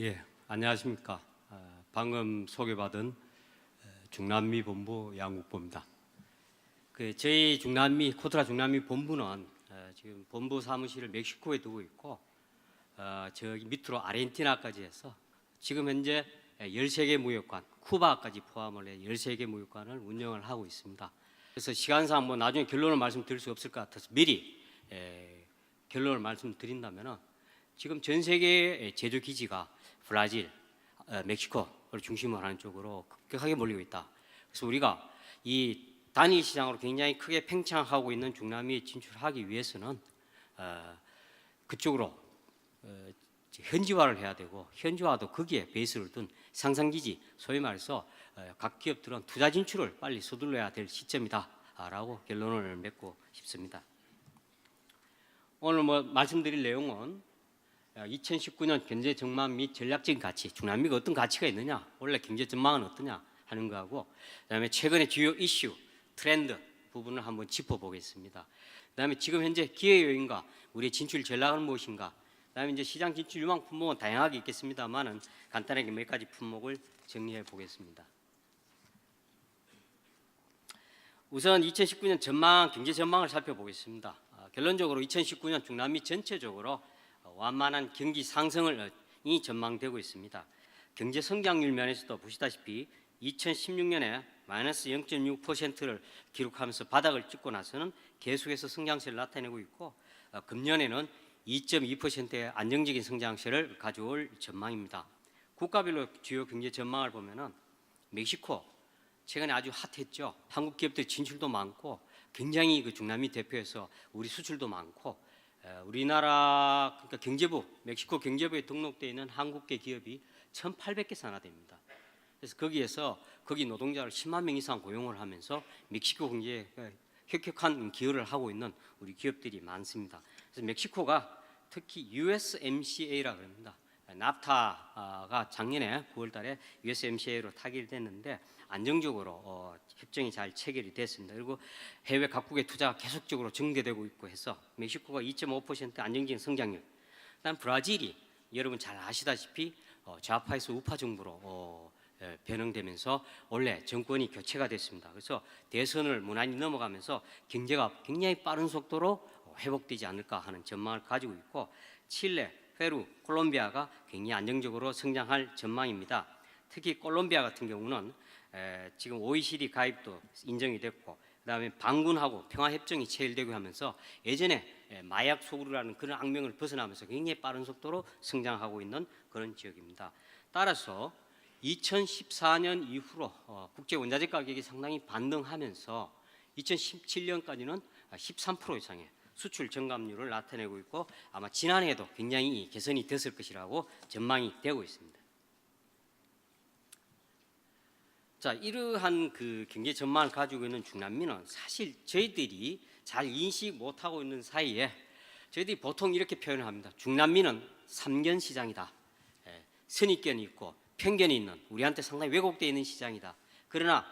예, 안녕하십니까. 방금 소개받은 중남미 본부 양국보입니다. 저희 중남미 코트라 중남미 본부는 지금 본부 사무실을 멕시코에 두고 있고 저기 밑으로 아르헨티나까지 해서 지금 현재 13개 무역관, 쿠바까지 포함을 해 13개 무역관을 운영을 하고 있습니다. 그래서 시간상 뭐 나중에 결론을 말씀드릴 수 없을 것 같아서 미리 결론을 말씀드린다면은 지금 전 세계의 제조 기지가 브라질, 멕시코를 중심으로 하는 쪽으로 급격하게 몰리고 있다. 그래서 우리가 이 단일 시장으로 굉장히 크게 팽창하고 있는 중남미에 진출하기 위해서는 그쪽으로 현지화를 해야 되고, 현지화도 거기에 베이스를 둔 상상기지, 소위 말해서 각 기업들은 투자 진출을 빨리 서둘러야 될 시점이다라고 결론을 맺고 싶습니다. 오늘 말씀드릴 내용은 2019년 경제 전망 및 전략적인 가치, 중남미가 어떤 가치가 있느냐, 원래 경제 전망은 어떠냐 하는 거하고, 그다음에 최근의 주요 이슈, 트렌드 부분을 한번 짚어보겠습니다. 그다음에 지금 현재 기회 요인과 우리의 진출 전략은 무엇인가, 그다음에 이제 시장 진출 유망 품목은 다양하게 있겠습니다만은 간단하게 몇 가지 품목을 정리해 보겠습니다. 우선 2019년 전망, 경제 전망을 살펴보겠습니다. 결론적으로 2019년 중남미 전체적으로 완만한 경기 상승을 전망되고 있습니다. 경제 성장률 면에서도 보시다시피 2016년에 마이너스 0.6%를 기록하면서 바닥을 찍고 나서는 계속해서 성장세를 나타내고 있고, 금년에는 2.2%의 안정적인 성장세를 가져올 전망입니다. 국가별로 주요 경제 전망을 보면은 멕시코 최근에 아주 핫했죠. 한국 기업들 진출도 많고 굉장히 그 중남미 대표에서 우리 수출도 많고, 우리나라 그러니까 경제부, 멕시코 경제부에 등록되어 있는 한국계 기업이 1,800개 산하됩니다. 그래서 거기에서 거기 노동자를 10만 명 이상 고용을 하면서 멕시코 경제에 혁혁한 기여를 하고 있는 우리 기업들이 많습니다. 그래서 멕시코가 특히 USMCA라고 합니다. 납타가 작년에 9월달에 USMCA로 타결됐는데 안정적으로 협정이 잘 체결이 됐습니다. 그리고 해외 각국의 투자가 계속적으로 증대되고 있고 해서 멕시코가 2.5% 안정적인 성장률. 그다음 브라질이 여러분 잘 아시다시피 좌파에서 우파 정부로 변형되면서 원래 정권이 교체가 됐습니다. 그래서 대선을 무난히 넘어가면서 경제가 굉장히 빠른 속도로 회복되지 않을까 하는 전망을 가지고 있고, 칠레, 페루, 콜롬비아가 굉장히 안정적으로 성장할 전망입니다. 특히 콜롬비아 같은 경우는 지금 OECD 가입도 인정이 됐고, 그다음에 반군하고 평화협정이 체결되고 하면서 예전에 마약 소굴이라는 그런 악명을 벗어나면서 굉장히 빠른 속도로 성장하고 있는 그런 지역입니다. 따라서 2014년 이후로 국제 원자재 가격이 상당히 반등하면서 2017년까지는 13% 이상의 수출 증감률을 나타내고 있고, 아마 지난해에도 굉장히 개선이 됐을 것이라고 전망이 되고 있습니다. 자, 이러한 그 경제 전망을 가지고 있는 중남미는 사실 저희들이 잘 인식 못하고 있는 사이에 저희들이 보통 이렇게 표현을 합니다. 중남미는 삼견 시장이다. 선입견이 있고 편견이 있는, 우리한테 상당히 왜곡되어 있는 시장이다. 그러나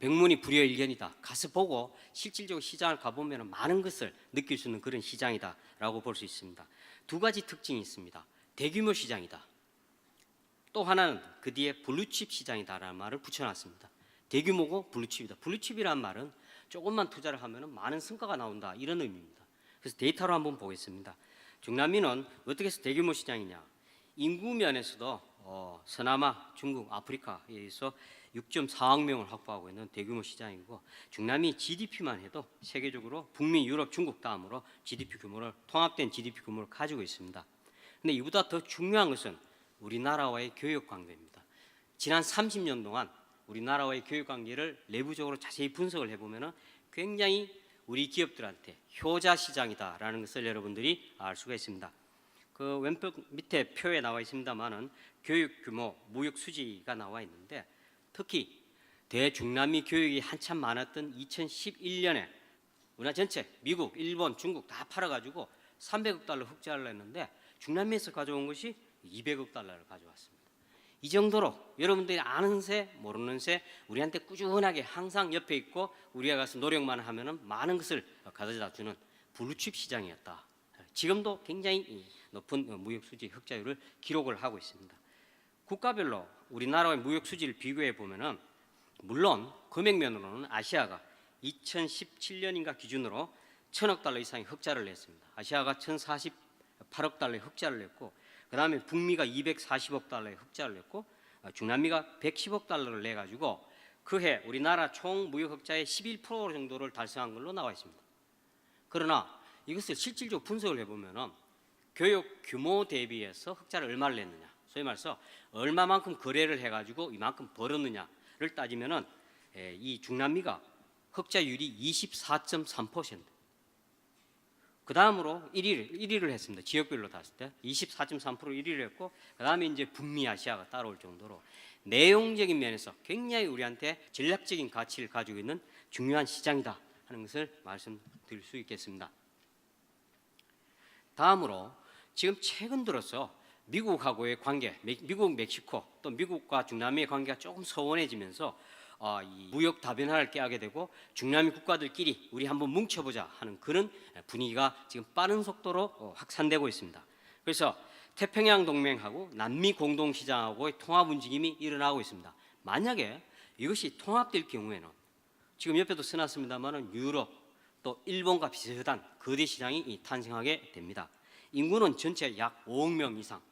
백문이 불여일견이다. 가서 보고 실질적으로 시장을 가보면 많은 것을 느낄 수 있는 그런 시장이다라고 볼 수 있습니다. 두 가지 특징이 있습니다. 대규모 시장이다. 또 하나는 그 뒤에 블루칩 시장이다라는 말을 붙여놨습니다. 대규모고 블루칩이다. 블루칩이란 말은 조금만 투자를 하면 많은 성과가 나온다, 이런 의미입니다. 그래서 데이터로 한번 보겠습니다. 중남미는 어떻게 해서 대규모 시장이냐. 인구 면에서도 서남아, 중국, 아프리카에서 6.4억 명을 확보하고 있는 대규모 시장이고, 중남미 GDP만 해도 세계적으로 북미, 유럽, 중국 다음으로 GDP 규모를, 통합된 GDP 규모를 가지고 있습니다. 근데 이보다 더 중요한 것은 우리나라와의 교육 관계입니다. 지난 30년 동안 우리나라와의 교육 관계를 내부적으로 자세히 분석을 해보면 굉장히 우리 기업들한테 효자 시장이다라는 것을 여러분들이 알 수가 있습니다. 그 왼쪽 밑에 표에 나와 있습니다만은 교육 규모, 무역 수지가 나와 있는데, 특히 대중남미 교육이 한참 많았던 2011년에 우리나라 전체 미국, 일본, 중국 다 팔아가지고 300억 달러 흑자를 냈는데 중남미에서 가져온 것이 200억 달러를 가져왔습니다. 이 정도로 여러분들이 아는 새 모르는 새 우리한테 꾸준하게 항상 옆에 있고 우리가 가서 노력만 하면은 많은 것을 가져다 주는 블루칩 시장이었다. 지금도 굉장히 높은 무역 수지 흑자율을 기록을 하고 있습니다. 국가별로 우리나라의 무역 수지를 비교해 보면은 물론 금액면으로는 아시아가 2017년인가 기준으로 1,000억 달러 이상의 흑자를 냈습니다. 아시아가 1,048억 달러의 흑자를 냈고, 그 다음에 북미가 240억 달러의 흑자를 냈고, 중남미가 110억 달러를 내 가지고 그해 우리나라 총 무역 흑자의 11% 정도를 달성한 걸로 나와 있습니다. 그러나 이것을 실질적으로 분석을 해보면은 교육 규모 대비해서 흑자를 얼마를 냈느냐, 소위 말해서 얼마만큼 거래를 해가지고 이만큼 벌었느냐를 따지면은 이 중남미가 흑자율이 24.3%. 그 다음으로 1위를 했습니다. 지역별로 봤을 때 24.3% 1위를 했고, 그 다음에 이제 북미 아시아가 따라올 정도로 내용적인 면에서 굉장히 우리한테 전략적인 가치를 가지고 있는 중요한 시장이다 하는 것을 말씀드릴 수 있겠습니다. 다음으로 지금 최근 들어서 미국하고의 관계, 미국, 멕시코 또 미국과 중남미의 관계가 조금 소원해지면서 이 무역 다변화를 꾀하게 되고 중남미 국가들끼리 우리 한번 뭉쳐보자 하는 그런 분위기가 지금 빠른 속도로 확산되고 있습니다. 그래서 태평양 동맹하고 남미 공동시장하고의 통합 움직임이 일어나고 있습니다. 만약에 이것이 통합될 경우에는 지금 옆에도 써놨습니다만은 유럽 또 일본과 비슷한 거대 시장이 탄생하게 됩니다. 인구는 전체 약 5억 명 이상,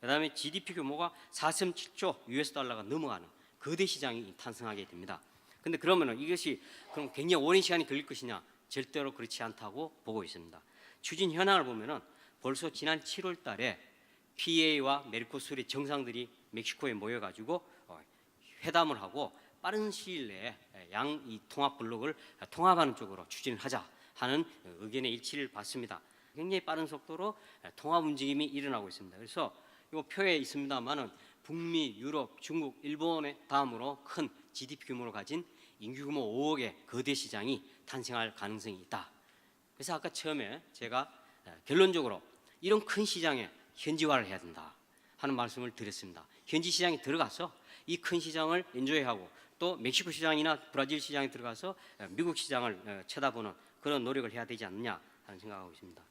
그 다음에 GDP 규모가 4.7조 US 달러가 넘어가는 거대 시장이 탄생하게 됩니다. 근데 그러면은 이것이 그럼 굉장히 오랜 시간이 걸릴 것이냐? 절대로 그렇지 않다고 보고 있습니다. 추진 현황을 보면은 벌써 지난 7월 달에 PA와 메르코sur의 정상들이 멕시코에 모여가지고 회담을 하고 빠른 시일 내에 이 통합 블록을 통합하는 쪽으로 추진을 하자 하는 의견의 일치를 봤습니다. 굉장히 빠른 속도로 통합 움직임이 일어나고 있습니다. 그래서 이 표에 있습니다만은 북미, 유럽, 중국, 일본의 다음으로 큰 GDP 규모를 가진 인구 규모 5억의 거대 시장이 탄생할 가능성이 있다. 그래서 아까 처음에 제가 결론적으로 이런 큰 시장에 현지화를 해야 된다 하는 말씀을 드렸습니다. 현지 시장에 들어가서 이 큰 시장을 엔조이하고 또 멕시코 시장이나 브라질 시장에 들어가서 미국 시장을 쳐다보는 그런 노력을 해야 되지 않느냐 하는 생각하고 있습니다.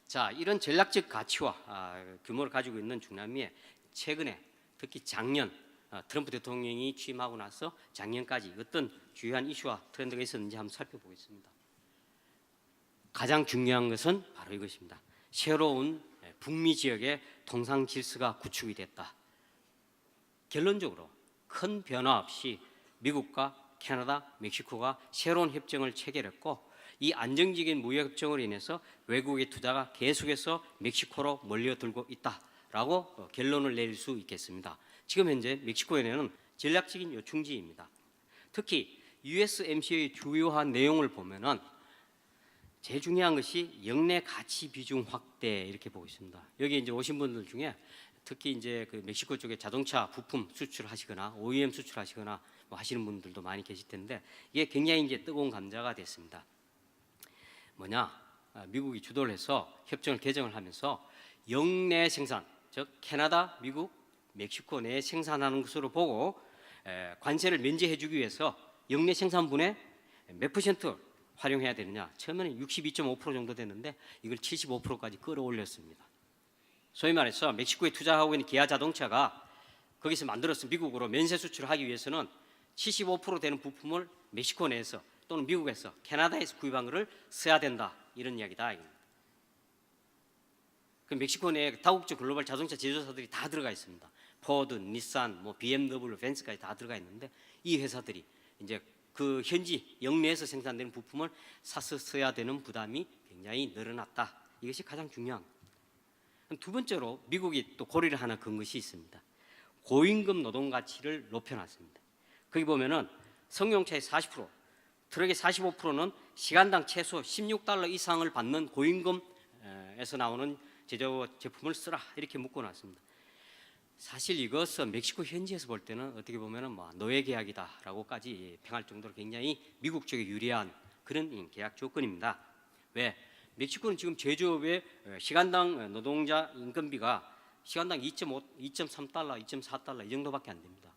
자, 이런 전략적 가치와 규모를 가지고 있는 중남미에 최근에 특히 작년 트럼프 대통령이 취임하고 나서 작년까지 어떤 주요한 이슈와 트렌드가 있었는지 한번 살펴보겠습니다. 가장 중요한 것은 바로 이것입니다. 새로운 북미 지역의 통상 질서가 구축이 됐다. 결론적으로 큰 변화 없이 미국과 캐나다, 멕시코가 새로운 협정을 체결했고 이 안정적인 무역 협정으로 인해서 외국의 투자가 계속해서 멕시코로 몰려들고 있다라고 결론을 내릴 수 있겠습니다. 지금 현재 멕시코에는 전략적인 요충지입니다. 특히 USMCA의 주요한 내용을 보면은 제일 중요한 것이 역내 가치 비중 확대 이렇게 보고 있습니다. 여기 이제 오신 분들 중에 특히 이제 그 멕시코 쪽에 자동차 부품 수출하시거나 OEM 수출하시거나 뭐 하시는 분들도 많이 계실 텐데 이게 굉장히 이제 뜨거운 감자가 됐습니다. 뭐냐? 미국이 주도를 해서 협정을 개정을 하면서 역내 생산, 즉 캐나다, 미국, 멕시코 내에 생산하는 것으로 보고 관세를 면제해주기 위해서 역내 생산분의 몇 퍼센트 활용해야 되느냐? 처음에는 62.5% 정도 됐는데 이걸 75%까지 끌어올렸습니다. 소위 말해서 멕시코에 투자하고 있는 기아 자동차가 거기서 만들어서 미국으로 면세 수출을 하기 위해서는 75% 되는 부품을 멕시코 내에서 또는 미국에서 캐나다에서 구입한 것을 써야 된다 이런 이야기다. 그 멕시코 내에 다국적 글로벌 자동차 제조사들이 다 들어가 있습니다. 포드, 닛산, 뭐 BMW, 벤츠까지 다 들어가 있는데 이 회사들이 이제 그 현지 역내에서 생산되는 부품을 사서 써야 되는 부담이 굉장히 늘어났다. 이것이 가장 중요한. 두 번째로 미국이 또 고려를 하나 건 것이 있습니다. 고임금 노동 가치를 높여놨습니다. 거기 보면은 승용차의 40%, 트럭의 45%는 시간당 최소 16달러 이상을 받는 고임금에서 나오는 제품을 쓰라 이렇게 묶어놨습니다. 사실 이것은 멕시코 현지에서 볼 때는 어떻게 보면은 뭐 노예 계약이다라고까지 평할 정도로 굉장히 미국 쪽에 유리한 그런 계약 조건입니다. 왜? 멕시코는 지금 제조업의 시간당 노동자 임금비가 시간당 2.3달러, 2.4달러 이 정도밖에 안 됩니다.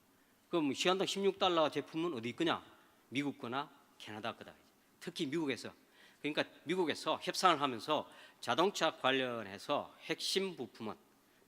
그럼 시간당 16달러 제품은 어디 있거냐? 미국 거나 캐나다 거다. 특히 미국에서. 그러니까 미국에서 협상을 하면서 자동차 관련해서 핵심 부품은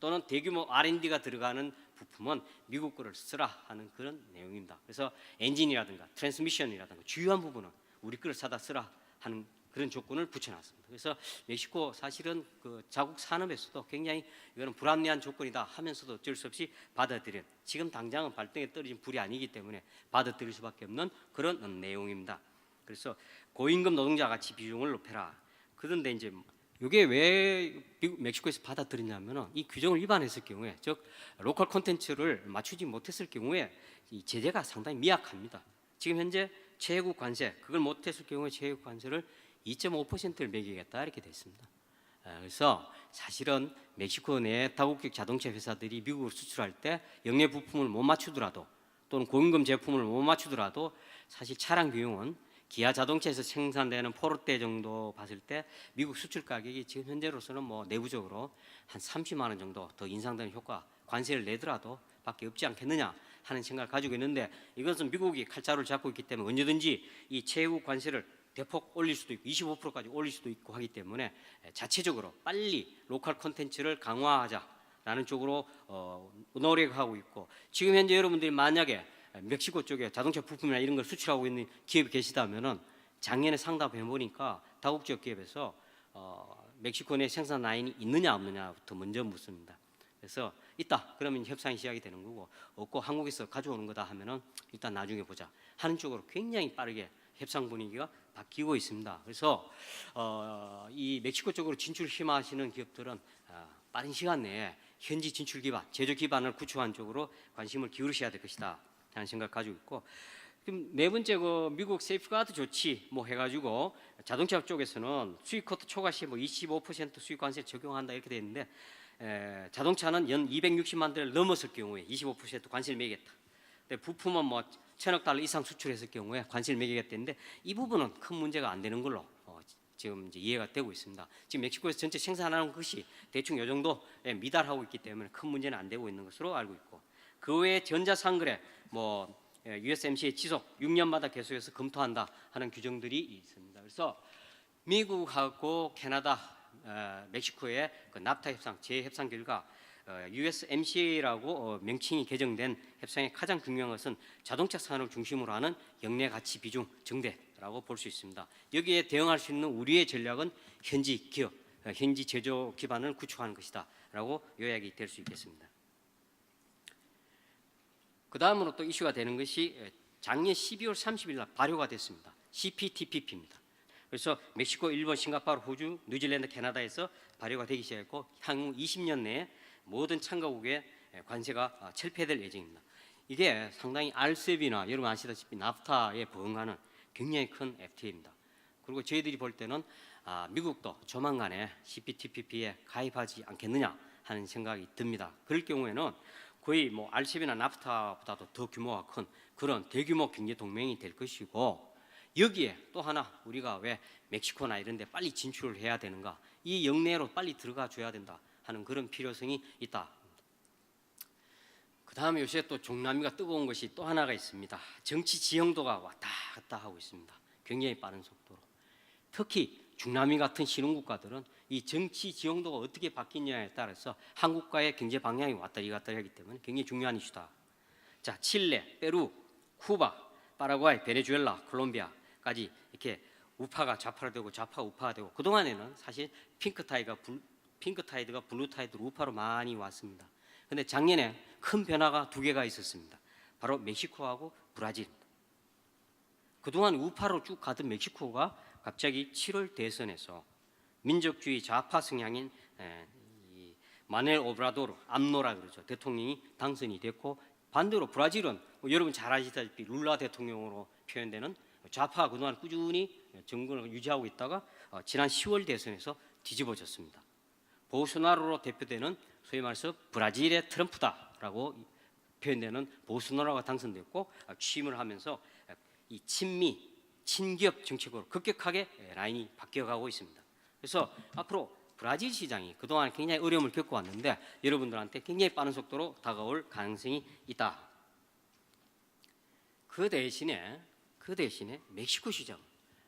또는 대규모 R&D가 들어가는 부품은 미국 거를 쓰라 하는 그런 내용입니다. 그래서 엔진이라든가 트랜스미션이라든가 주요한 부분은 우리 거를 사다 쓰라 하는 그런 조건을 붙여놨습니다. 그래서 멕시코 사실은 그 자국 산업에서도 굉장히 이거는 불합리한 조건이다 하면서도 어쩔 수 없이 받아들인, 지금 당장은 발등에 떨어진 불이 아니기 때문에 받아들일 수밖에 없는 그런 내용입니다. 그래서 고임금 노동자 가치 비중을 높여라. 그런데 이제 이게 왜 멕시코에서 받아들이냐면은 이 규정을 위반했을 경우에, 즉 로컬 콘텐츠를 맞추지 못했을 경우에 이 제재가 상당히 미약합니다. 지금 현재 최혜국 관세, 그걸 못했을 경우에 최혜국 관세를 2.5%를 매기겠다 이렇게 돼 있습니다. 그래서 사실은 멕시코 내 다국적 자동차 회사들이 미국으로 수출할 때 역내 부품을 못 맞추더라도 또는 고임금 제품을 못 맞추더라도 사실 차량 비용은 기아 자동차에서 생산되는 포르테 정도 봤을 때 미국 수출 가격이 지금 현재로서는 뭐 내부적으로 한 30만 원 정도 더 인상되는 효과, 관세를 내더라도 밖에 없지 않겠느냐 하는 생각을 가지고 있는데, 이것은 미국이 칼자루를 잡고 있기 때문에 언제든지 이 최후 관세를 대폭 올릴 수도 있고 25%까지 올릴 수도 있고 하기 때문에 자체적으로 빨리 로컬 콘텐츠를 강화하자라는 쪽으로 노력하고 있고, 지금 현재 여러분들이 만약에 멕시코 쪽에 자동차 부품이나 이런 걸 수출하고 있는 기업이 계시다면은 작년에 상담해 보니까 다국적 기업에서 멕시코 내 생산 라인이 있느냐 없느냐부터 먼저 묻습니다. 그래서 있다 그러면 협상이 시작이 되는 거고, 없고 한국에서 가져오는 거다 하면은 일단 나중에 보자 하는 쪽으로 굉장히 빠르게 협상 분위기가 바뀌고 있습니다. 그래서 이 멕시코 쪽으로 진출 희망하시는 기업들은 빠른 시간 내에 현지 진출 기반, 제조 기반을 구축한 쪽으로 관심을 기울이셔야 될 것이다 하는 생각을 가지고 있고, 그럼 네 번째 그 미국 세이프가드 조치 뭐 해가지고 자동차 쪽에서는 수입 코트 초과 시 뭐 25% 수입 관세 적용한다 이렇게 돼 있는데, 자동차는 연 260만 대를 넘었을 경우에 25% 관세를 매기겠다. 근데 부품은 뭐 1,000억 달러 이상 수출했을 경우에 관세를 매기겠다는데, 이 부분은 큰 문제가 안 되는 걸로 지금 이제 이해가 되고 있습니다. 지금 멕시코에서 전체 생산하는 것이 대충 이 정도에 미달하고 있기 때문에 큰 문제는 안 되고 있는 것으로 알고 있고, 그 외에 전자상거래 뭐 USMCA 지속 6년마다 계속해서 검토한다 하는 규정들이 있습니다. 그래서 미국하고 캐나다, 멕시코의 그 납타 협상 재협상 결과 USMCA라고 명칭이 개정된 협상의 가장 중요한 것은 자동차 산업을 중심으로 하는 역내 가치 비중 증대라고 볼 수 있습니다. 여기에 대응할 수 있는 우리의 전략은 현지 기업, 현지 제조 기반을 구축하는 것이다라고 요약이 될 수 있겠습니다. 그 다음으로 또 이슈가 되는 것이 작년 12월 30일 날 발효가 됐습니다. CPTPP입니다. 그래서 멕시코, 일본, 싱가포르, 호주, 뉴질랜드, 캐나다에서 발효가 되기 시작했고, 향후 20년 내에 모든 참가국의 관세가 철폐될 예정입니다. 이게 상당히 RCEP나 여러분 아시다시피 납타에 부응하는 굉장히 큰 FTA입니다. 그리고 저희들이 볼 때는 미국도 조만간에 CPTPP에 가입하지 않겠느냐 하는 생각이 듭니다. 그럴 경우에는 거의 뭐 RCEP나 납타보다도 더 규모가 큰 그런 대규모 경제 동맹이 될 것이고, 여기에 또 하나 우리가 왜 멕시코나 이런 데 빨리 진출을 해야 되는가, 이 역내로 빨리 들어가 줘야 된다 하는 그런 필요성이 있다. 그 다음에 요새 또 중남미가 뜨거운 것이 또 하나가 있습니다. 정치 지형도가 왔다 갔다 하고 있습니다. 굉장히 빠른 속도로. 특히 중남미 같은 신흥국가들은 이 정치 지형도가 어떻게 바뀌냐에 따라서 한국과의 경제 방향이 왔다리 갔다리 하기 때문에 굉장히 중요한 이슈다. 자, 칠레, 페루, 쿠바, 파라과이, 베네수엘라, 콜롬비아까지 이렇게 우파가 좌파가 되고 좌파가 우파가 되고, 그동안에는 사실 핑크타이드가 블루타이드로 우파로 많이 왔습니다. 그런데 작년에 큰 변화가 두 개가 있었습니다. 바로 멕시코하고 브라질. 그동안 우파로 쭉 가던 멕시코가 갑자기 7월 대선에서 민족주의 좌파 성향인 마누엘 오브라도르, 암노라 그러죠, 대통령이 당선이 됐고, 반대로 브라질은 여러분 잘 아시다시피 룰라 대통령으로 표현되는 좌파가 그동안 꾸준히 정권을 유지하고 있다가 지난 10월 대선에서 뒤집어졌습니다. 보수나로로 대표되는 소위 말해서 브라질의 트럼프다라고 표현되는 보수나로가 당선됐고, 취임을 하면서 이 친미, 친기업 정책으로 급격하게 라인이 바뀌어가고 있습니다. 그래서 앞으로 브라질 시장이 그동안 굉장히 어려움을 겪어왔는데 여러분들한테 굉장히 빠른 속도로 다가올 가능성이 있다. 그 대신에 멕시코 시장,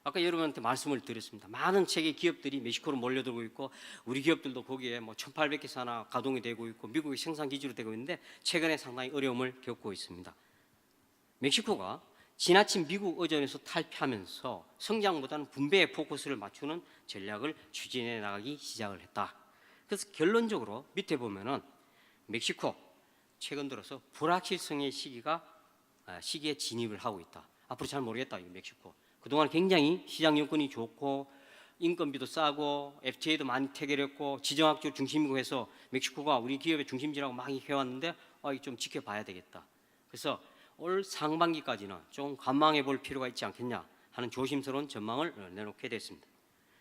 아까 여러분한테 말씀을 드렸습니다. 많은 세계 기업들이 멕시코로 몰려들고 있고 우리 기업들도 거기에 뭐 1,800개 산하 가동이 되고 있고 미국의 생산 기지로 되고 있는데 최근에 상당히 어려움을 겪고 있습니다. 멕시코가 지나친 미국 의존에서 탈피하면서 성장보다는 분배에 포커스를 맞추는 전략을 추진해 나가기 시작을 했다. 그래서 결론적으로 밑에 보면은 멕시코 최근 들어서 불확실성의 시기에 진입을 하고 있다. 앞으로 잘 모르겠다. 이 멕시코 그동안 굉장히 시장 여건이 좋고 인건비도 싸고 FTA도 많이 체결했고 지정학적 중심이고 해서 멕시코가 우리 기업의 중심지라고 많이 해왔는데 이거 좀 지켜봐야 되겠다. 그래서 올 상반기까지는 좀 관망해 볼 필요가 있지 않겠냐 하는 조심스러운 전망을 내놓게 됐습니다.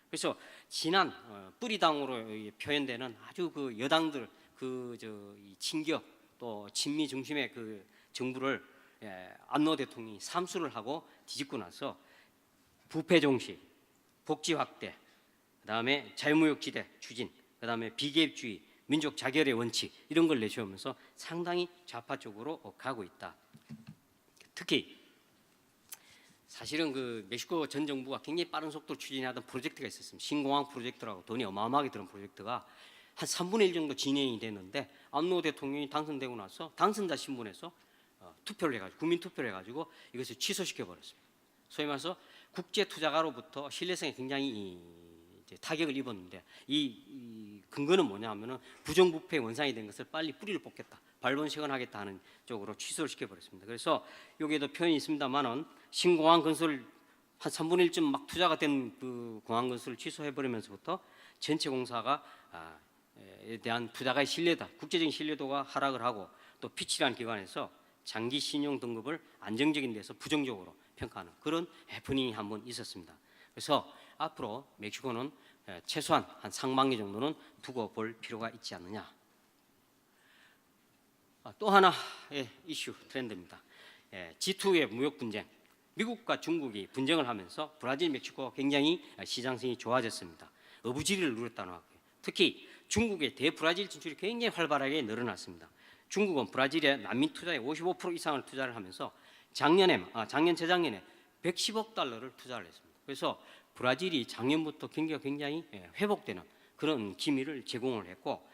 그래서 지난 뿌리당으로 표현되는 아주 그 여당들 이 친겨 또 친미 중심의 그 정부를 안노 대통령이 삼수를 하고 뒤집고 나서 부패 종식, 복지 확대, 그다음에 자유무역지대 추진, 그다음에 비개입주의, 민족 자결의 원칙 이런 걸 내세우면서 상당히 좌파 쪽으로 가고 있다. 특히 사실은 그 멕시코 전 정부가 굉장히 빠른 속도로 추진하던 프로젝트가 있었습니다. 신공항 프로젝트라고 돈이 어마어마하게 드는 프로젝트가 한 3분의 1 정도 진행이 됐는데 안노 대통령이 당선되고 나서 당선자 신문에서 투표를 해가지고 국민 투표를 해가지고 이것을 취소시켜 버렸습니다. 소위 말해서 국제 투자가로부터 신뢰성에 굉장히 타격을 입었는데 이 근거는 뭐냐하면은 부정부패 원상이 된 것을 빨리 뿌리를 뽑겠다, 발본시건하겠다 하는 쪽으로 취소를 시켜버렸습니다. 그래서 여기에도 표현이 있습니다만은 신공항 건설 한 3분의 1쯤 막 투자가 된 그 공항 건설을 취소해버리면서부터 전체 공사가 에 대한 투자가의 신뢰다, 국제적인 신뢰도가 하락을 하고 또 피치라는 기관에서 장기 신용 등급을 안정적인 데서 부정적으로 평가하는 그런 해프닝이 한번 있었습니다. 그래서 앞으로 멕시코는 최소한 한 상반기 정도는 두고 볼 필요가 있지 않느냐. 또 하나의 이슈 트렌드입니다. G2의 무역 분쟁. 미국과 중국이 분쟁을 하면서 브라질, 멕시코가 굉장히 시장성이 좋아졌습니다. 어부지리를 누렸다는 거고요. 특히 중국의 대브라질 진출이 굉장히 활발하게 늘어났습니다. 중국은 브라질에 난민 투자의 55% 이상을 투자를 하면서 작년 재작년에 110억 달러를 투자를 했습니다. 그래서 브라질이 작년부터 경기가 굉장히 회복되는 그런 기미를 제공을 했고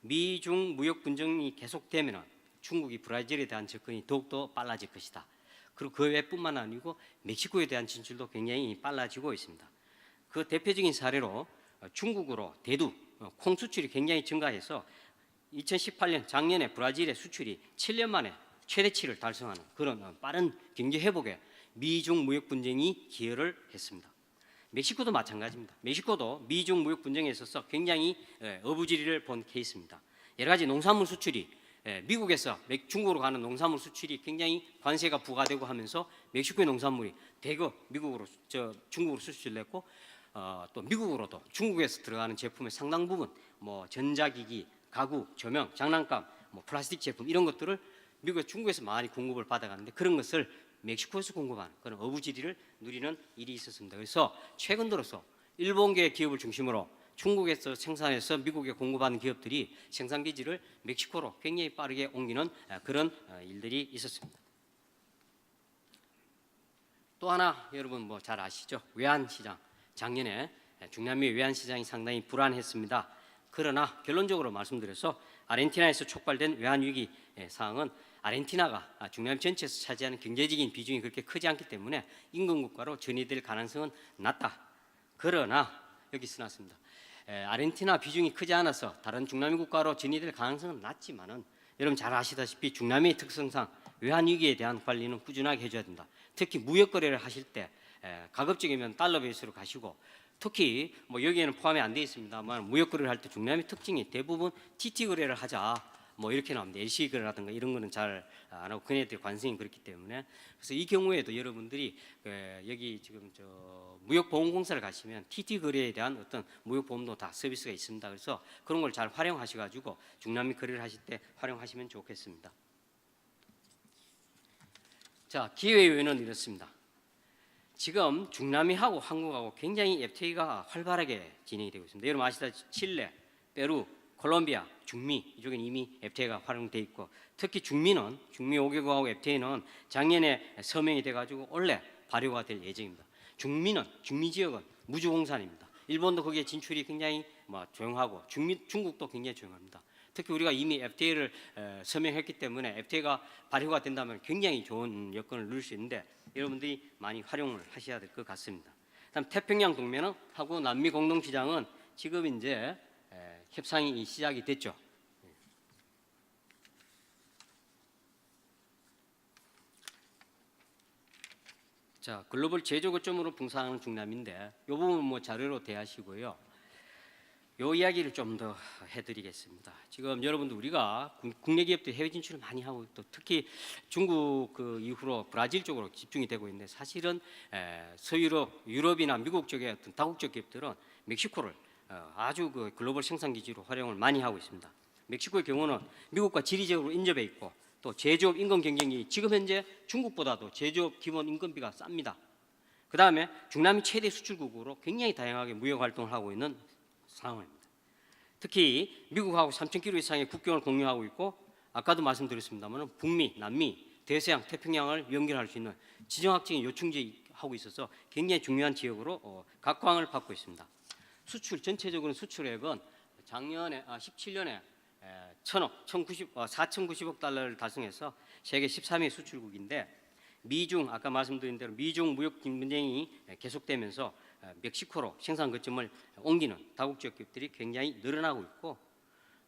미중 무역 분쟁이 계속되면 중국이 브라질에 대한 접근이 더욱더 빨라질 것이다. 그리고 그 외뿐만 아니고 멕시코에 대한 진출도 굉장히 빨라지고 있습니다. 그 대표적인 사례로 중국으로 대두 콩 수출이 굉장히 증가해서 2018년 작년에 브라질의 수출이 7년 만에 최대치를 달성하는 그런 빠른 경제 회복에 미중 무역 분쟁이 기여를 했습니다. 멕시코도 마찬가지입니다. 멕시코도 미중 무역 분쟁에 있어서 굉장히 어부지리를 본 케이스입니다. 여러 가지 농산물 수출이 미국에서 중국으로 가는 농산물 수출이 굉장히 관세가 부과되고 하면서 멕시코의 농산물이 대거 중국으로 수출됐고 또 미국으로도 중국에서 들어가는 제품의 상당 부분 뭐 전자기기, 가구, 조명, 장난감, 뭐 플라스틱 제품 이런 것들을 미국에서 중국에서 많이 공급을 받아가는데 그런 것을 멕시코에서 공급하는 그런 어부지리를 누리는 일이 있었습니다. 그래서 최근 들어서 일본계 기업을 중심으로 중국에서 생산해서 미국에 공급하는 기업들이 생산 기지를 멕시코로 굉장히 빠르게 옮기는 그런 일들이 있었습니다. 또 하나 여러분 뭐 잘 아시죠? 외환시장. 작년에 중남미 외환시장이 상당히 불안했습니다. 그러나 결론적으로 말씀드려서 아르헨티나에서 촉발된 외환위기 상황은 아르헨티나가 중남미 전체에서 차지하는 경제적인 비중이 그렇게 크지 않기 때문에 인근국가로 전이될 가능성은 낮다. 그러나 여기 써놨습니다. 아르헨티나 비중이 크지 않아서 다른 중남미 국가로 전이될 가능성은 낮지만은 여러분 잘 아시다시피 중남미의 특성상 외환위기에 대한 관리는 꾸준하게 해줘야 된다. 특히 무역 거래를 하실 때 가급적이면 달러 베이스로 가시고 특히 뭐 여기에는 포함이 안 되어 있습니다만 무역 거래를 할 때 중남미 특징이 대부분 TT 거래를 하자 뭐 이렇게 나옵니다. LC 거래라든가 이런 거는 잘 안 하고 그네들 관성이 그렇기 때문에 그래서 이 경우에도 여러분들이 여기 지금 무역보험공사를 가시면 TT 거래에 대한 어떤 무역보험도 다 서비스가 있습니다. 그래서 그런 걸 잘 활용하셔가지고 중남미 거래를 하실 때 활용하시면 좋겠습니다. 자, 기회 요인은 이렇습니다. 지금 중남미하고 한국하고 굉장히 FTA가 활발하게 진행이 되고 있습니다. 여러분 아시다시피 칠레, 페루, 콜롬비아, 중미 이쪽엔 이미 FTA가 활용돼 있고 특히 중미 5개국하고 FTA는 작년에 서명이 돼가지고 올해 발효가 될 예정입니다. 중미 지역은 무주공산입니다. 일본도 거기에 진출이 굉장히 조용하고 중국도 굉장히 조용합니다. 특히 우리가 이미 FTA를 서명했기 때문에 FTA가 발효가 된다면 굉장히 좋은 여건을 누릴 수 있는데 여러분들이 많이 활용을 하셔야 될 것 같습니다. 다음 태평양 동맹하고 남미 공동시장은 지금 이제 협상이 시작이 됐죠. 자, 글로벌 제조 거점으로 분산하는 중남인데 이 부분 자료로 대하시고요. 요 이야기를 좀 더 해드리겠습니다. 지금 여러분들 우리가 국내 기업들 해외 진출을 많이 하고 또 특히 중국 그 이후로 브라질 쪽으로 집중이 되고 있는데 사실은 서유럽, 유럽이나 미국 쪽의 어떤 다국적 기업들은 멕시코를 아주 그 글로벌 생산 기지로 활용을 많이 하고 있습니다. 멕시코의 경우는 미국과 지리적으로 인접해 있고 또 제조업 임금 경쟁이 지금 현재 중국보다도 제조업 기본 임금비가 쌉니다. 그 다음에 중남미 최대 수출국으로 굉장히 다양하게 무역 활동을 하고 있는 상황입니다. 특히 미국하고 3,000km 이상의 국경을 공유하고 있고 아까도 말씀드렸습니다만 북미, 남미, 대서양, 태평양을 연결할 수 있는 지정학적인 요충지 하고 있어서 굉장히 중요한 지역으로 각광을 받고 있습니다. 수출 전체적으로 수출액은 작년에 17년에 4,090억 달러를 달성해서 세계 13위 수출국인데 미중 아까 말씀드린 대로 미중 무역 분쟁이 계속되면서 멕시코로 생산 거점을 옮기는 다국적 기업들이 굉장히 늘어나고 있고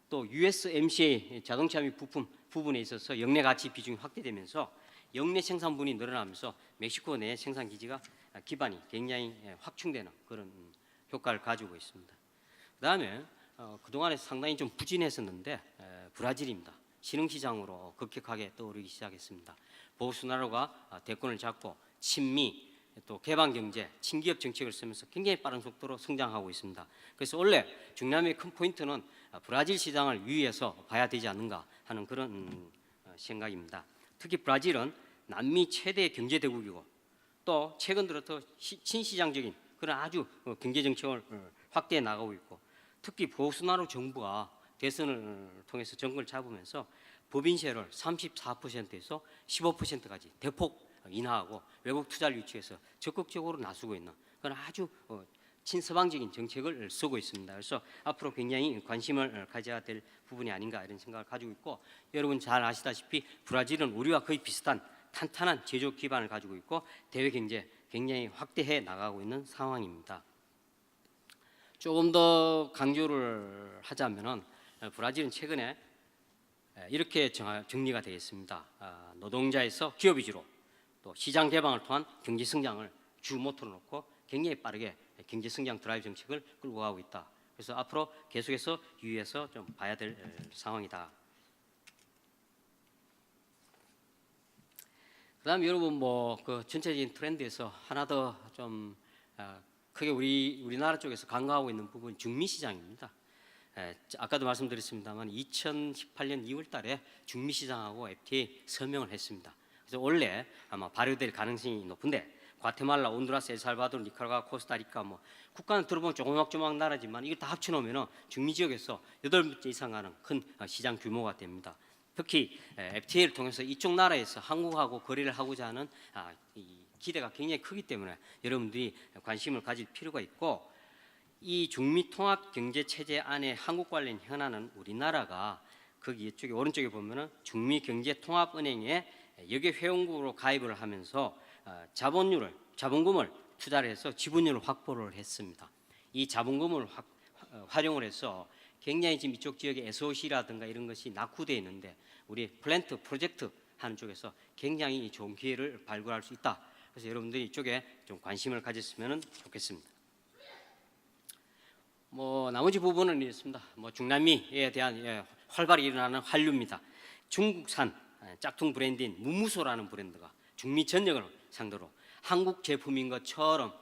또 USMCA 자동차 및 부품 부분에 있어서 역내 가치 비중이 확대되면서 역내 생산분이 늘어나면서 멕시코 내 생산 기지가 기반이 굉장히 확충되는 그런 효과를 가지고 있습니다. 그다음에 그동안에 상당히 좀 부진했었는데 브라질입니다. 신흥시장으로 급격하게 떠오르기 시작했습니다. 보수나라가 대권을 잡고 친미 또 개방경제, 친기업 정책을 쓰면서 굉장히 빠른 속도로 성장하고 있습니다. 그래서 원래 중남미의 큰 포인트는 브라질 시장을 유의해서 봐야 되지 않는가 하는 그런 생각입니다. 특히 브라질은 남미 최대 경제 대국이고 또 최근 들어 더 친시장적인 그런 아주 경제 정책을 확대해 나가고 있고 특히 보수나로 정부가 대선을 통해서 정권을 잡으면서 법인세를 34%에서 15%까지 대폭 인하하고 외국 투자를 유치해서 적극적으로 나서고 있는 그런 아주 친서방적인 정책을 쓰고 있습니다. 그래서 앞으로 굉장히 관심을 가져야 될 부분이 아닌가 이런 생각을 가지고 있고 여러분 잘 아시다시피 브라질은 우리와 거의 비슷한 탄탄한 제조 기반을 가지고 있고 대외 경제 굉장히 확대해 나가고 있는 상황입니다. 조금 더 강조를 하자면은 브라질은 최근에 이렇게 정리가 되겠습니다. 노동자에서 기업 위주로 또 시장 개방을 통한 경제 성장을 주 모토로 놓고 굉장히 빠르게 경제 성장 드라이브 정책을 끌고 가고 있다. 그래서 앞으로 계속해서 유의해서 좀 봐야 될 상황이다. 그다음 여러분 그 전체적인 트렌드에서 하나 더 좀 크게 우리나라 쪽에서 간과하고 있는 부분 중미 시장입니다. 아까도 말씀드렸습니다만 2018년 2월달에 중미 시장하고 FTA 서명을 했습니다. 그래서 원래 아마 발효될 가능성이 높은데 과테말라, 온두라스, 엘살바도르, 니카라과, 코스타리카 국가는 들어보면 조그맣조그맣 나라지만 이걸 다 합쳐놓으면 중미 지역에서 8번째 이상 가는 큰 시장 규모가 됩니다. 특히 FTA를 통해서 이쪽 나라에서 한국하고 거래를 하고자 하는 이 기대가 굉장히 크기 때문에 여러분들이 관심을 가질 필요가 있고 이 중미 통합 경제 체제 안에 한국 관련 현안은 우리나라가 거기 이쪽에 오른쪽에 보면은 중미 경제 통합 은행에 여기 회원국으로 가입을 하면서 자본금을 투자를 해서 지분율을 확보를 했습니다. 이 자본금을 활용을 해서 굉장히 지금 이쪽 지역에 SOC라든가 이런 것이 낙후되어 있는데 우리 플랜트 프로젝트 하는 쪽에서 굉장히 좋은 기회를 발굴할 수 있다. 그래서 여러분들이 이쪽에 좀 관심을 가졌으면 좋겠습니다. 나머지 부분은 이렇습니다. 중남미에 대한 활발히 일어나는 한류입니다. 중국산 짝퉁 브랜드인 무무소라는 브랜드가 중미 전역을 상대로 한국 제품인 것처럼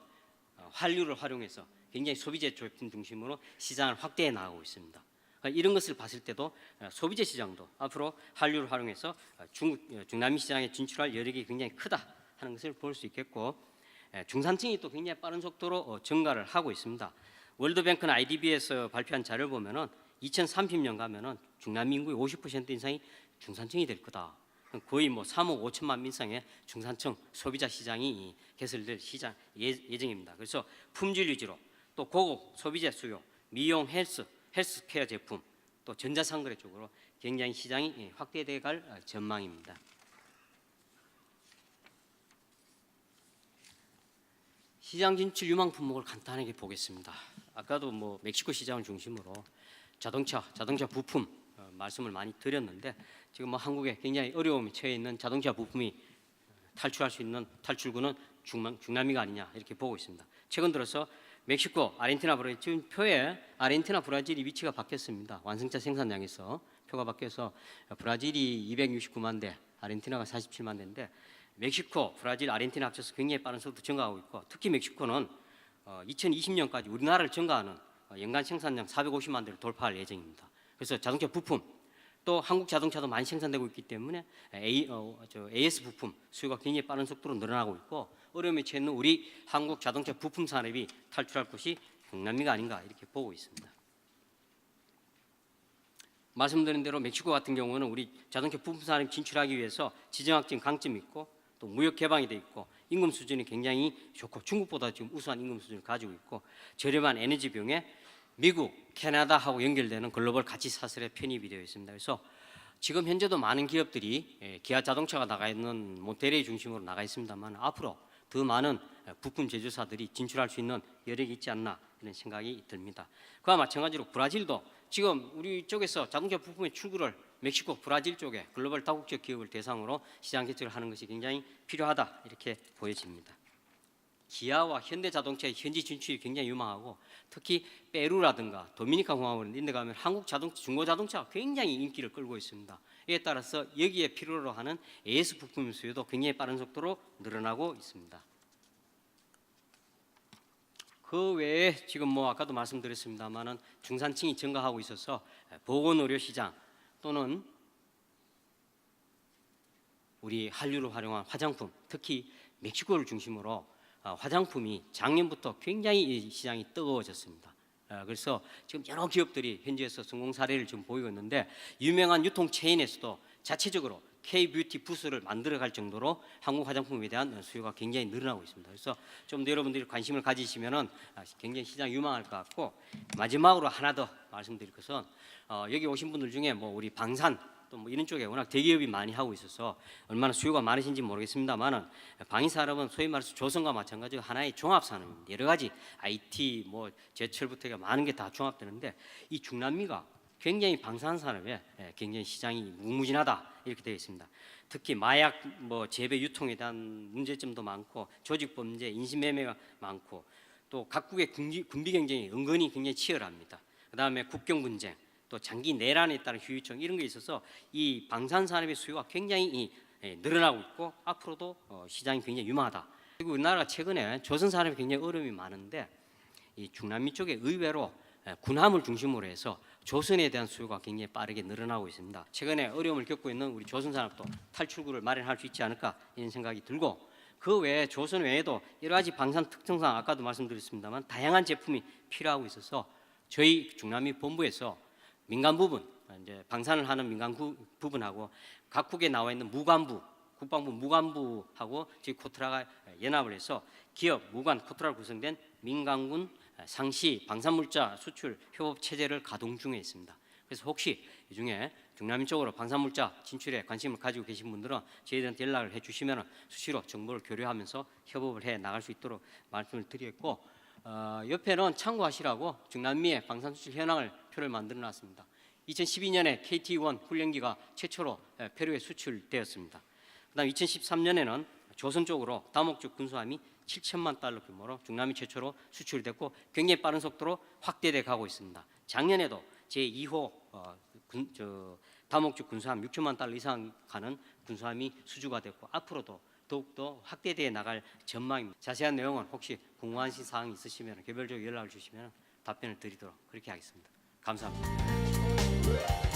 한류를 활용해서 굉장히 소비재 제품 중심으로 시장을 확대해 나가고 있습니다. 이런 것을 봤을 때도 소비재 시장도 앞으로 한류를 활용해서 중남미 시장에 진출할 여력이 굉장히 크다 하는 것을 볼 수 있겠고 중산층이 또 굉장히 빠른 속도로 증가를 하고 있습니다. 월드뱅크나 IDB에서 발표한 자료를 보면은 2030년 가면은 중남미 인구의 50% 이상이 중산층이 될 거다. 거의 3억 5천만 명 이상의 중산층 소비자 시장이 개설될 시장 예정입니다. 그래서 품질 위주로 또 고급 소비재 수요, 미용 헬스케어 제품, 또 전자상거래 쪽으로 굉장히 시장이 확대돼 갈 전망입니다. 시장 진출 유망 품목을 간단하게 보겠습니다. 아까도 뭐 멕시코 시장을 중심으로 자동차 부품 말씀을 많이 드렸는데 지금 뭐 한국에 굉장히 어려움에 처해 있는 자동차 부품이 탈출할 수 있는 탈출구는 중남미가 아니냐 이렇게 보고 있습니다. 최근 들어서 멕시코, 아르헨티나, 브라질 지금 표에 아르헨티나, 브라질이 위치가 바뀌었습니다. 완성차 생산량에서 표가 바뀌어서 브라질이 269만 대, 아르헨티나가 47만 대인데 멕시코, 브라질, 아르헨티나 합쳐서 굉장히 빠른 속도 증가하고 있고 특히 멕시코는 2020년까지 우리나라를 증가하는 연간 생산량 450만 대를 돌파할 예정입니다. 그래서 자동차 부품 또 한국 자동차도 많이 생산되고 있기 때문에 AS 부품 수요가 굉장히 빠른 속도로 늘어나고 있고 어려움에 처해 있는 우리 한국 자동차 부품 산업이 탈출할 곳이 중남미가 아닌가 이렇게 보고 있습니다. 말씀드린 대로 멕시코 같은 경우는 우리 자동차 부품 산업 진출하기 위해서 지정학적인 강점이 있고 또 무역 개방이 돼 있고 임금 수준이 굉장히 좋고 중국보다 지금 우수한 임금 수준을 가지고 있고 저렴한 에너지 비용에 미국, 캐나다하고 연결되는 글로벌 가치 사슬에 편입이 되어 있습니다. 그래서 지금 현재도 많은 기업들이 기아 자동차가 나가 있는 몬테레이 중심으로 나가 있습니다만 앞으로 더 많은 부품 제조사들이 진출할 수 있는 여력이 있지 않나 이런 생각이 듭니다. 그와 마찬가지로 브라질도 지금 우리 쪽에서 자동차 부품의 출구를 멕시코, 브라질 쪽에 글로벌 다국적 기업을 대상으로 시장 개척을 하는 것이 굉장히 필요하다 이렇게 보여집니다. 기아와 현대자동차의 현지 진출이 굉장히 유망하고 특히 페루라든가 도미니카 공화국 이런 데 가면 한국 자동차, 중고자동차가 굉장히 인기를 끌고 있습니다. 이에 따라서 여기에 필요로 하는 AS 부품 수요도 굉장히 빠른 속도로 늘어나고 있습니다. 그 외에 지금 뭐 아까도 말씀드렸습니다만은 중산층이 증가하고 있어서 보건의료 시장 또는 우리 한류를 활용한 화장품 특히 멕시코를 중심으로 화장품이 작년부터 굉장히 이 시장이 뜨거워졌습니다. 그래서 지금 여러 기업들이 현지에서 성공 사례를 지금 보이고 있는데 유명한 유통 체인에서도 자체적으로 K-뷰티 부스를 만들어갈 정도로 한국 화장품에 대한 수요가 굉장히 늘어나고 있습니다. 그래서 좀 더 여러분들이 관심을 가지시면은 굉장히 시장이 유망할 것 같고 마지막으로 하나 더 말씀드릴 것은 여기 오신 분들 중에 뭐 우리 방산 또 뭐 이런 쪽에 워낙 대기업이 많이 하고 있어서 얼마나 수요가 많으신지 모르겠습니다만은 방위 산업은 소위 말해서 조선과 마찬가지로 하나의 종합 산업입니다. 여러 가지 IT 뭐 제철부터 해가 많은 게 다 종합되는데 이 중남미가 굉장히 방산 산업에 굉장히 시장이 무궁무진하다 이렇게 되어 있습니다. 특히 마약 뭐 재배 유통에 대한 문제점도 많고 조직 범죄, 인신매매가 많고 또 각국의 군비 경쟁이 은근히 굉장히 치열합니다. 그다음에 국경 분쟁 또 장기 내란에 따른 휴유증 이런 게 있어서 이 방산 산업의 수요가 굉장히 늘어나고 있고 앞으로도 시장이 굉장히 유망하다. 그리고 우리나라가 최근에 조선 산업이 굉장히 어려움이 많은데 이 중남미 쪽에 의외로 군함을 중심으로 해서 조선에 대한 수요가 굉장히 빠르게 늘어나고 있습니다. 최근에 어려움을 겪고 있는 우리 조선 산업도 탈출구를 마련할 수 있지 않을까 이런 생각이 들고 그 외에 조선 외에도 여러 가지 방산 특성상 아까도 말씀드렸습니다만 다양한 제품이 필요하고 있어서 저희 중남미 본부에서 민간 부분 이제 방산을 하는 민간 부분하고 각국에 나와 있는 무관부 국방부 무관부하고 저희 코트라가 연합을 해서 기업 무관 코트라로 구성된 민간군 상시 방산물자 수출 협업 체제를 가동 중에 있습니다. 그래서 혹시 이 중에 중남미 쪽으로 방산물자 진출에 관심을 가지고 계신 분들은 저희들한테 연락을 해주시면 수시로 정보를 교류하면서 협업을 해 나갈 수 있도록 말씀을 드렸고 옆에는 참고하시라고 중남미의 방산수출 현황을 표를 만들어놨습니다. 2012년에 KT-1 훈련기가 최초로 페루에 수출되었습니다. 그다음 2013년에는 조선 쪽으로 다목적 군수함이 7천만 달러 규모로 중남미 최초로 수출됐고 굉장히 빠른 속도로 확대돼 가고 있습니다. 작년에도 제2호 다목적 군수함 6천만 달러 이상 가는 군수함이 수주가 됐고 앞으로도 더욱더 확대되어 나갈 전망입니다. 자세한 내용은 혹시 궁금하신 사항이 있으시면 개별적으로 연락을 주시면 답변을 드리도록 그렇게 하겠습니다. 감사합니다.